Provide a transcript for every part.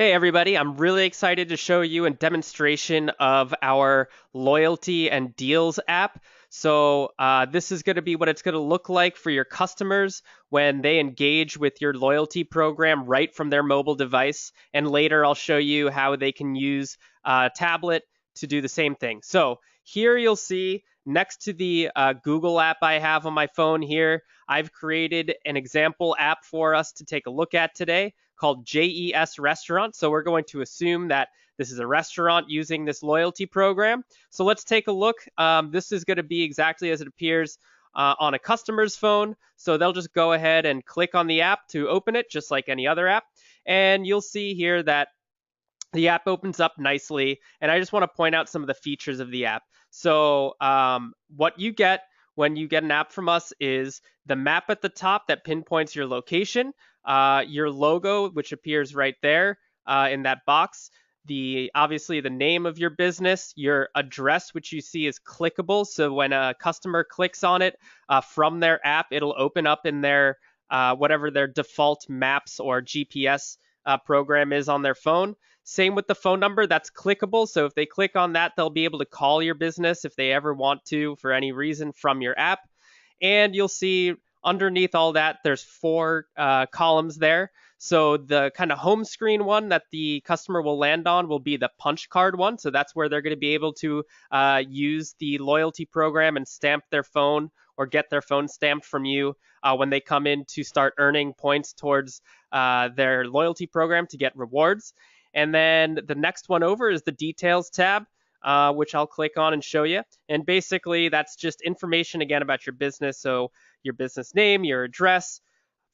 Hey everybody, I'm really excited to show you a demonstration of our loyalty and deals app. This is going to be what it's going to look like for your customers when they engage with your loyalty program right from their mobile device. And later I'll show you how they can use a tablet to do the same thing. So here you'll see next to the Google app I have on my phone here, I've created an example app for us to take a look at today called JES Restaurant. So we're going to assume that this is a restaurant using this loyalty program. So let's take a look. This is going to be exactly as it appears on a customer's phone. So they'll just go ahead and click on the app to open it, just like any other app. And you'll see here that the app opens up nicely. And I just want to point out some of the features of the app. What you get when you get an app from us is the map at the top that pinpoints your location, your logo, which appears right there in that box, obviously the name of your business, your address, which you see is clickable. So when a customer clicks on it from their app, it'll open up in their whatever their default maps or GPS program is on their phone. Same with the phone number, that's clickable. So if they click on that, they'll be able to call your business if they ever want to for any reason from your app. And you'll see underneath all that, there's four columns there. So the kind of home screen one that the customer will land on will be the punch card one. So that's where they're going to be able to use the loyalty program and stamp their phone or get their phone stamped from you when they come in to start earning points towards their loyalty program to get rewards. And then the next one over is the details tab, which I'll click on and show you. And basically, that's just information again about your business. So your business name, your address,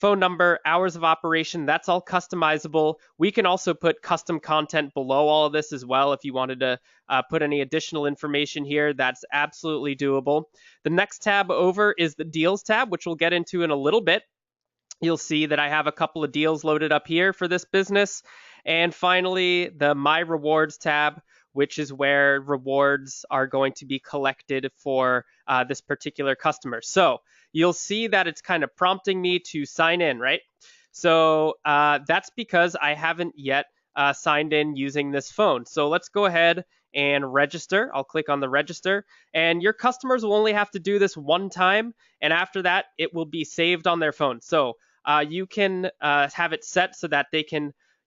phone number, hours of operation, that's all customizable. We can also put custom content below all of this as well if you wanted to put any additional information here. That's absolutely doable. The next tab over is the deals tab, which we'll get into in a little bit. You'll see that I have a couple of deals loaded up here for this business. And finally, the My Rewards tab, which is where rewards are going to be collected for this particular customer. So you'll see that it's kind of prompting me to sign in, right? So that's because I haven't yet signed in using this phone. So let's go ahead and register. I'll click on the register, and your customers will only have to do this one time, and after that, it will be saved on their phone. So you can have it set so that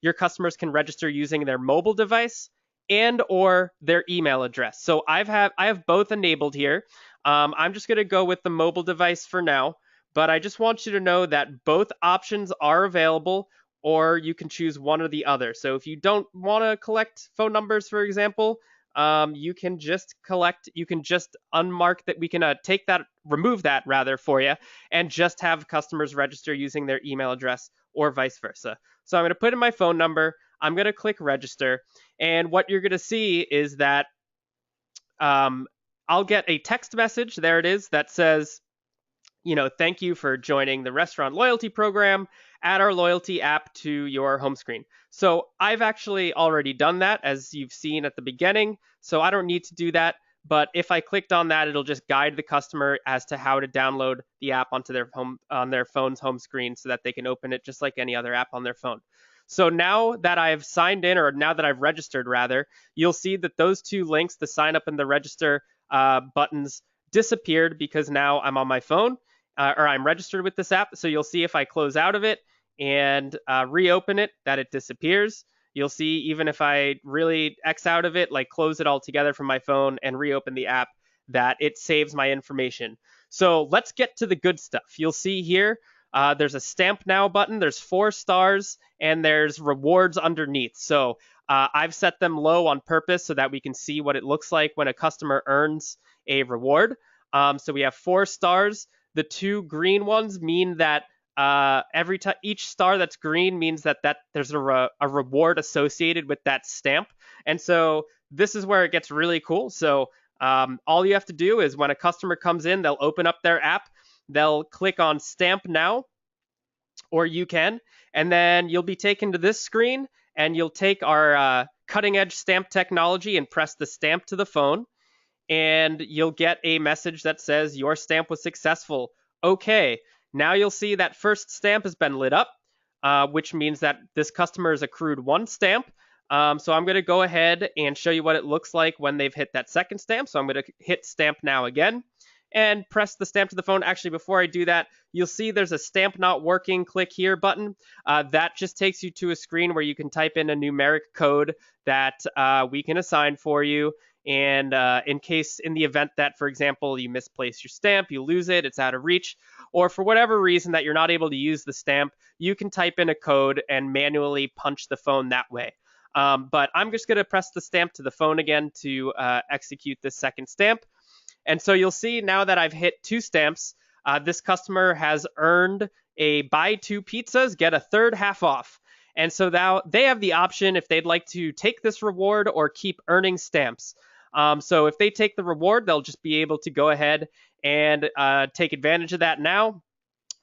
your customers can register using their mobile device and or their email address. So I have both enabled here. I'm just going to go with the mobile device for now, but I just want you to know that both options are available, or you can choose one or the other. So if you don't want to collect phone numbers, for example, you can just unmark that. We can remove that rather for you, and just have customers register using their email address or vice versa. So I'm going to put in my phone number. I'm going to click register. And what you're going to see is that um, I'll get a text message. There it is that says, thank you for joining the restaurant loyalty program. Add our loyalty app to your home screen. So I've actually already done that, as you've seen at the beginning. So I don't need to do that. But if I clicked on that, it'll just guide the customer as to how to download the app onto their phone's home screen so that they can open it just like any other app on their phone. So now that I've signed in, or now that I've registered rather, you'll see that those two links, the sign up and the register buttons, disappeared because now I'm on my phone, or I'm registered with this app. So you'll see if I close out of it and reopen it, that it disappears. You'll see even if I really X out of it, like close it all together from my phone and reopen the app, that it saves my information. So let's get to the good stuff. You'll see here, there's a stamp now button, there's 4 stars, and there's rewards underneath. So I've set them low on purpose so that we can see what it looks like when a customer earns a reward. So we have 4 stars. The 2 green ones mean that each star that's green means that there's a reward associated with that stamp. And so this is where it gets really cool. So all you have to do is when a customer comes in, they'll open up their app, they'll click on stamp now, or you can, and then you'll be taken to this screen, and you'll take our cutting edge stamp technology and press the stamp to the phone, and you'll get a message that says your stamp was successful. Okay, now you'll see that first stamp has been lit up. which means that this customer has accrued 1 stamp. So I'm going to go ahead and show you what it looks like when they've hit that 2nd stamp. So I'm going to hit stamp now again and press the stamp to the phone. Actually, before I do that, you'll see there's a stamp not working, click here button. That just takes you to a screen where you can type in a numeric code that we can assign for you. And in the event that, for example, you misplace your stamp, you lose it, it's out of reach, or for whatever reason that you're not able to use the stamp, you can type in a code and manually punch the phone that way. But I'm just going to press the stamp to the phone again to execute this 2nd stamp. And so you'll see now that I've hit 2 stamps, this customer has earned a buy 2 pizzas, get a third half off. And so now they have the option if they'd like to take this reward or keep earning stamps. So if they take the reward, they'll just be able to go ahead and take advantage of that now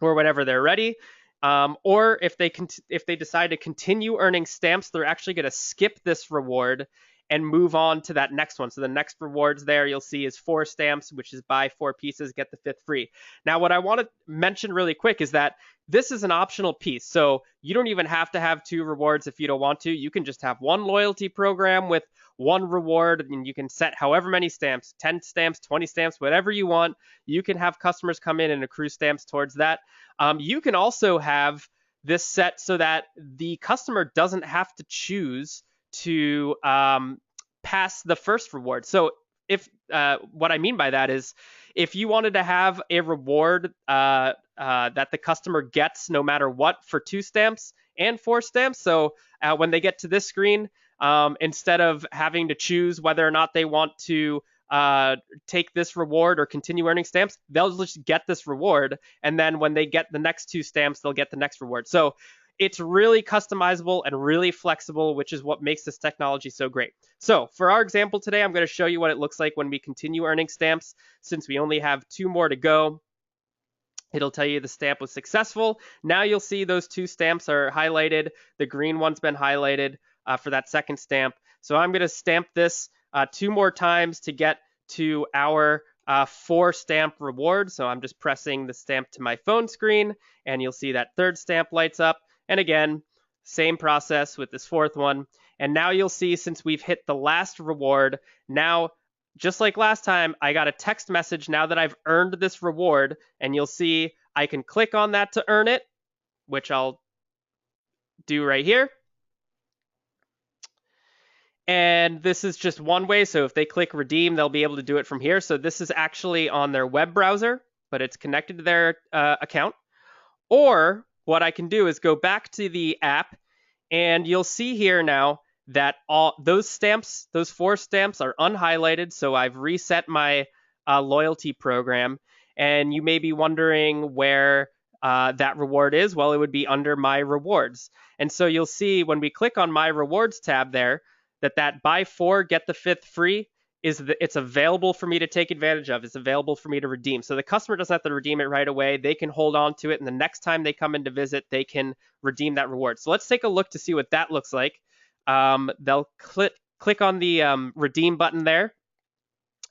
or whenever they're ready. Or if they decide to continue earning stamps, they're actually going to skip this reward and move on to that next one. So the next rewards there you'll see is 4 stamps, which is buy 4 pieces, get the 5th free. Now, what I want to mention really quick is that this is an optional piece. So you don't even have to have 2 rewards if you don't want to. You can just have 1 loyalty program with 1 reward, and you can set however many stamps, 10 stamps, 20 stamps, whatever you want. You can have customers come in and accrue stamps towards that. You can also have this set so that the customer doesn't have to choose to pass the first reward. So if what I mean by that is if you wanted to have a reward that the customer gets no matter what for 2 stamps and 4 stamps, so when they get to this screen, instead of having to choose whether or not they want to take this reward or continue earning stamps, they'll just get this reward. And then when they get the next 2 stamps, they'll get the next reward. So it's really customizable and really flexible, which is what makes this technology so great. So for our example today, I'm going to show you what it looks like when we continue earning stamps. Since we only have 2 more to go, it'll tell you the stamp was successful. Now you'll see those 2 stamps are highlighted. The green one's been highlighted for that 2nd stamp. So I'm going to stamp this 2 more times to get to our 4 stamp reward. So I'm just pressing the stamp to my phone screen, and you'll see that 3rd stamp lights up. And again, same process with this 4th one. And now you'll see since we've hit the last reward, now, just like last time, I got a text message now that I've earned this reward. And you'll see I can click on that to earn it, which I'll do right here. And this is just one way. So if they click redeem, they'll be able to do it from here. So this is actually on their web browser, but it's connected to their account. Or what I can do is go back to the app, and you'll see here now that all those stamps, those 4 stamps are unhighlighted. So I've reset my loyalty program, and you may be wondering where that reward is. Well, it would be under my rewards. And so you'll see when we click on my rewards tab there, that buy 4, get the 5th free it's available for me to take advantage of. It's available for me to redeem. So the customer doesn't have to redeem it right away. They can hold on to it, and the next time they come in to visit, they can redeem that reward. So let's take a look to see what that looks like. They'll click on the redeem button there,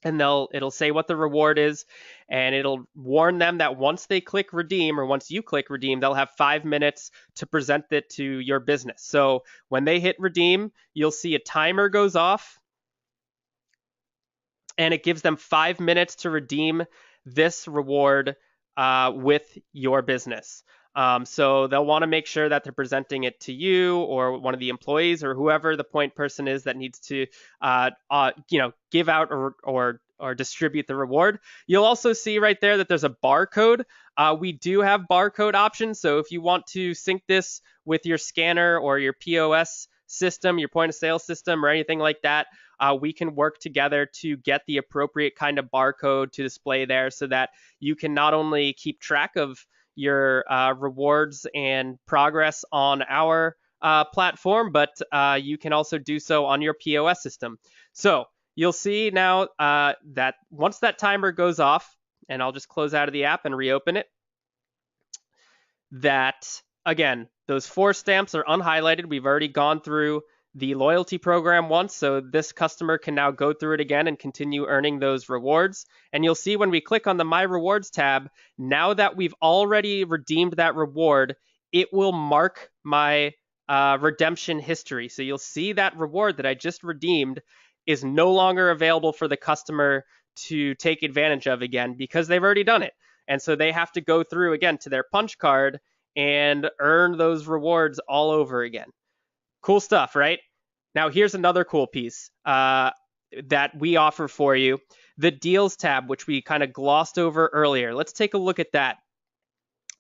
and it'll say what the reward is, and it'll warn them that once they click redeem, or once you click redeem, they'll have 5 minutes to present it to your business. So when they hit redeem, you'll see a timer goes off, and it gives them 5 minutes to redeem this reward with your business. So they'll want to make sure that they're presenting it to you or one of the employees or whoever the point person is that needs to, give out or distribute the reward. You'll also see right there that there's a barcode. We do have barcode options. So if you want to sync this with your scanner or your POS system, your point of sale system, or anything like that, we can work together to get the appropriate kind of barcode to display there so that you can not only keep track of your rewards and progress on our platform, but you can also do so on your POS system. So you'll see now that once that timer goes off, and I'll just close out of the app and reopen it, that again, those 4 stamps are unhighlighted. We've already gone through the loyalty program once, so this customer can now go through it again and continue earning those rewards. And you'll see when we click on the My Rewards tab, now that we've already redeemed that reward, it will mark my redemption history. So you'll see that reward that I just redeemed is no longer available for the customer to take advantage of again because they've already done it. And so they have to go through again to their punch card and earn those rewards all over again. Cool stuff, right? Now, here's another cool piece that we offer for you, the Deals tab, which we kind of glossed over earlier. Let's take a look at that.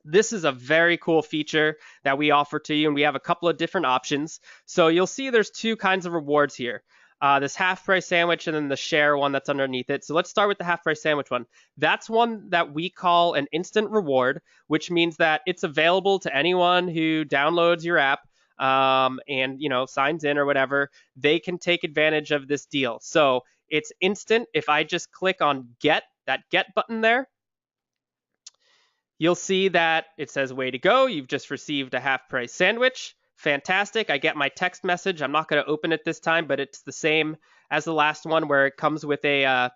This is a very cool feature that we offer to you, and we have a couple of different options. So you'll see there's two kinds of rewards here. This half price sandwich and then the share one that's underneath it. So let's start with the half price sandwich one. That's one that we call an instant reward, which means that it's available to anyone who downloads your app and signs in or whatever. They can take advantage of this deal. So it's instant. If I just click on that get button there, you'll see that it says, way to go, you've just received a half price sandwich. Fantastic. I get my text message. I'm not going to open it this time, but it's the same as the last one where it comes with a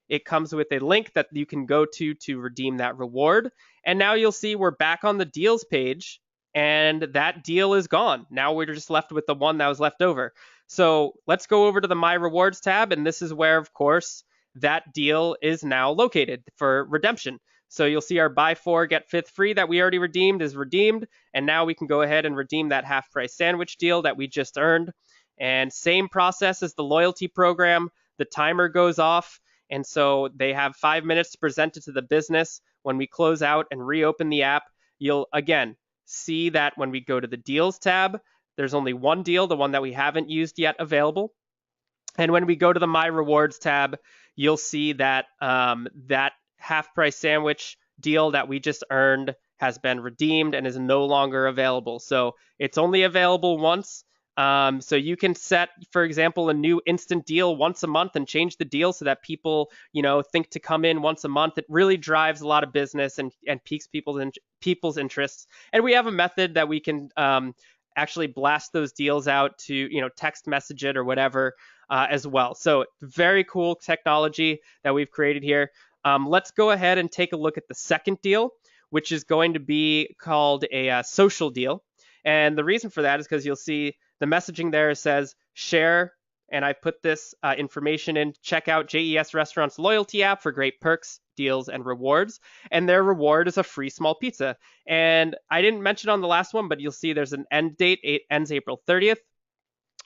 link that you can go to redeem that reward. And now you'll see we're back on the deals page and that deal is gone. Now we're just left with the one that was left over. So let's go over to the My Rewards tab, and this is where, of course, that deal is now located for redemption. So you'll see our buy 4, get 5th free that we already redeemed is redeemed. And now we can go ahead and redeem that half price sandwich deal that we just earned. And same process as the loyalty program. The timer goes off. And so they have 5 minutes to present it to the business. When we close out and reopen the app, you'll again see that when we go to the deals tab, there's only one deal, the one that we haven't used yet, available. And when we go to the My Rewards tab, you'll see that that half price sandwich deal that we just earned has been redeemed and is no longer available. So it's only available once. So you can set, for example, a new instant deal once a month and change the deal so that people, think to come in once a month. It really drives a lot of business and piques people's interests. And we have a method that we can actually blast those deals out to, text message it or whatever as well. So very cool technology that we've created here. Let's go ahead and take a look at the second deal, which is going to be called a social deal. And the reason for that is because you'll see the messaging there says share, and I put this information in. Check out JES Restaurants loyalty app for great perks, deals, and rewards. And their reward is a free small pizza. And I didn't mention on the last one, but you'll see there's an end date. It ends April 30th.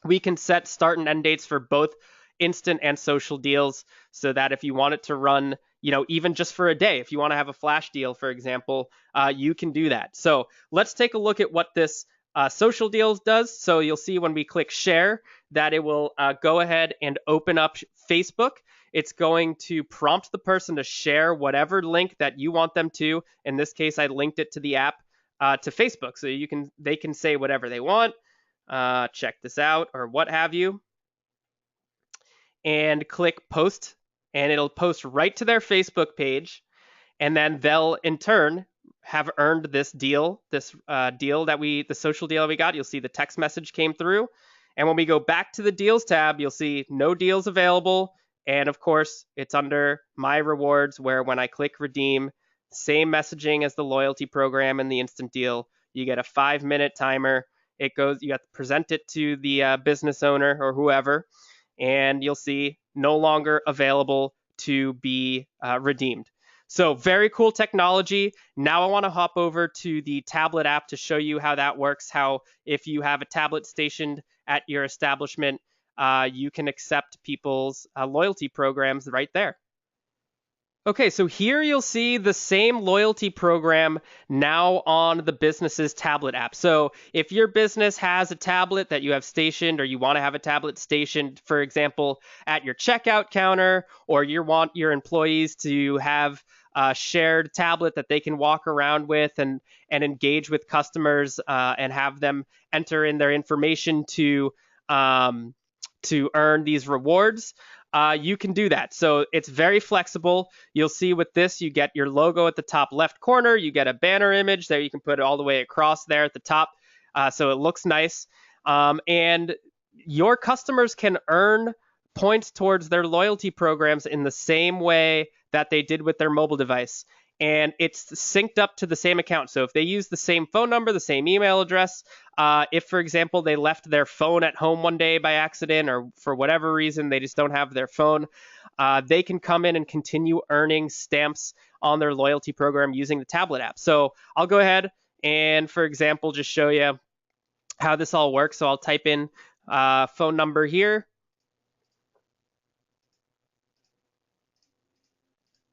We can set start and end dates for both instant and social deals so that if you want it to run, even just for a day, if you want to have a flash deal, for example, you can do that. So let's take a look at what this social deals does. So you'll see when we click share that it will go ahead and open up Facebook. It's going to prompt the person to share whatever link that you want them to. In this case, I linked it to the app to Facebook. So they can say whatever they want. Check this out or what have you. And click post, and it'll post right to their Facebook page. And then they'll in turn have earned this deal, the social deal that we got. You'll see the text message came through. And when we go back to the deals tab, you'll see no deals available. And of course, it's under My Rewards, where when I click redeem, same messaging as the loyalty program and the instant deal. You get a 5-minute timer. You have to present it to the business owner or whoever. And you'll see no longer available to be redeemed. So very cool technology. Now I want to hop over to the tablet app to show you how that works, how if you have a tablet stationed at your establishment, you can accept people's loyalty programs right there. Okay, so here you'll see the same loyalty program now on the business's tablet app. So if your business has a tablet that you have stationed, or you want to have a tablet stationed, for example, at your checkout counter, or you want your employees to have a shared tablet that they can walk around with and engage with customers and have them enter in their information to earn these rewards, you can do that. So it's very flexible. You'll see with this, you get your logo at the top left corner. You get a banner image that you can put it all the way across there at the top. So it looks nice. And your customers can earn points towards their loyalty programs in the same way that they did with their mobile device. and it's synced up to the same account. So if they use the same phone number, the same email address, if, for example, they left their phone at home one day by accident or for whatever reason they just don't have their phone, they can come in and continue earning stamps on their loyalty program using the tablet app. So I'll go ahead and, for example, just show you how this all works. So I'll type in phone number here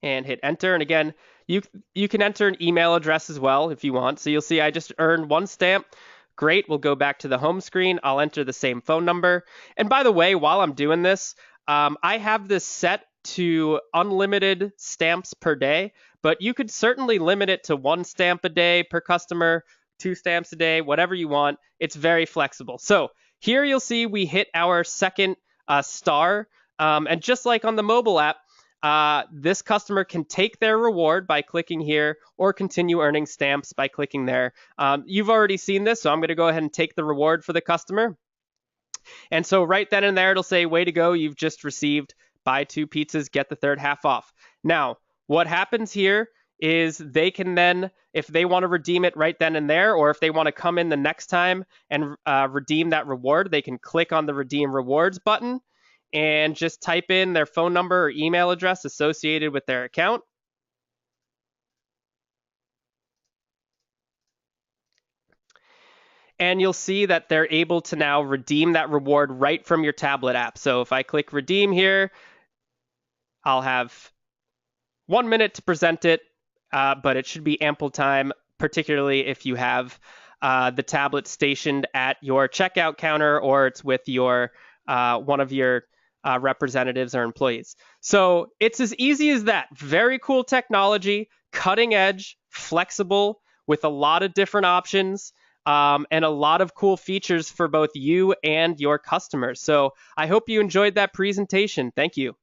and hit enter. And again, you can enter an email address as well if you want. So you'll see I just earned one stamp. Great. We'll go back to the home screen. I'll enter the same phone number. And by the way, while I'm doing this, I have this set to unlimited stamps per day, but you could certainly limit it to 1 stamp a day per customer, 2 stamps a day, whatever you want. It's very flexible. So here you'll see we hit our second star. And just like on the mobile app, this customer can take their reward by clicking here or continue earning stamps by clicking there. You've already seen this, so I'm going to go ahead and take the reward for the customer. And so right then and there, it'll say, way to go, you've just received buy 2 pizzas, get the third half off. Now, what happens here is they can then, if they want to redeem it right then and there, or if they want to come in the next time and redeem that reward, they can click on the redeem rewards button and just type in their phone number or email address associated with their account. And you'll see that they're able to now redeem that reward right from your tablet app. So if I click redeem here, I'll have 1 minute to present it, but it should be ample time, particularly if you have the tablet stationed at your checkout counter or it's with your one of your representatives or employees. So it's as easy as that. Very cool technology, cutting edge, flexible, with a lot of different options. And a lot of cool features for both you and your customers. So I hope you enjoyed that presentation. Thank you.